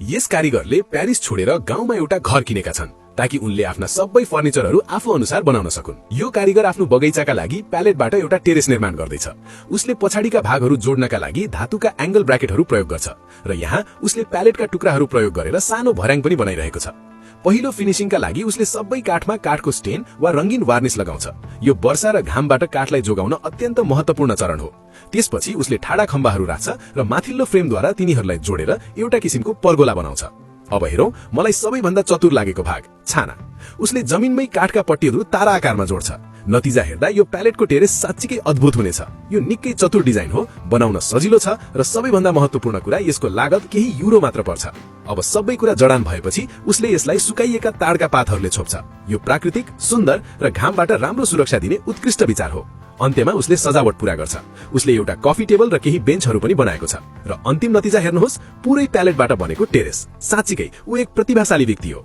यस कारीगरले Paris छोडेर गाउँमा एउटा घर किनेका छन् ताकि उनले आफ्ना सबै फर्निचरहरू आफू अनुसार बनाउन सकुन्। यो कारीगर आफ्नो बगैँचाका लागि प्यालेटबाट एउटा टेरेस निर्माण गर्दैछ। उसले पछाडिका भागहरू जोड्नका लागि धातुका एंगल ब्र्याकेटहरू प्रयोग गर्छ र यहाँ उसले प्यालेटका टुक्राहरू प्रयोग गरेर सानो भर्याङ पनि बनाइरहेको छ। पहिलो फिनिशिङका लागि उसले सबै काठमा काठको स्टेन वा रंगीन वार्निस लगाउँछ। यो वर्षा र घामबाट काठलाई जोगाउन अत्यन्त महत्त्वपूर्ण चरण हो। त्यसपछि उसले ठाडा खम्बाहरू राख्छ र माथिल्लो फ्रेमद्वारा तिनीहरूलाई जोडेर एउटा किसिमको पर्गोला बनाउँछ। अब हेरौं मलाई सबैभन्दा चतुर लागेको भाग, छाना। उसले जमिनमै काठका पट्टीहरू तारा आकारमा जोड्छ। नतिजा हेर्दा यो प्यालेटको टेरेस साच्चीकै अद्भुत हुनेछ। यो निकै चतुर डिजाइन हो, बनाउन सजिलो छ र सबैभन्दा महत्त्वपूर्ण कुरा यसको लागत केही युरो मात्र पर्छ। अब सबै कुरा जडान भएपछि उसले यसलाई सुकाइएका ताडका पातहरूले छोप्छ। यो प्राकृतिक, सुन्दर र घामबाट राम्रो सुरक्षा दिने उत्कृष्ट विचार हो। अन्त्यमा उसले सजावट पूरा गर्छ। उसले एउटा कफी टेबल र केही बेन्चहरू पनि बनाएको छ र अन्तिम नतिजा हेर्नुहोस्, पुरै प्यालेटबाट बनेको टेरेस। साच्चीकै ऊ एक प्रतिभाशाली व्यक्ति हो।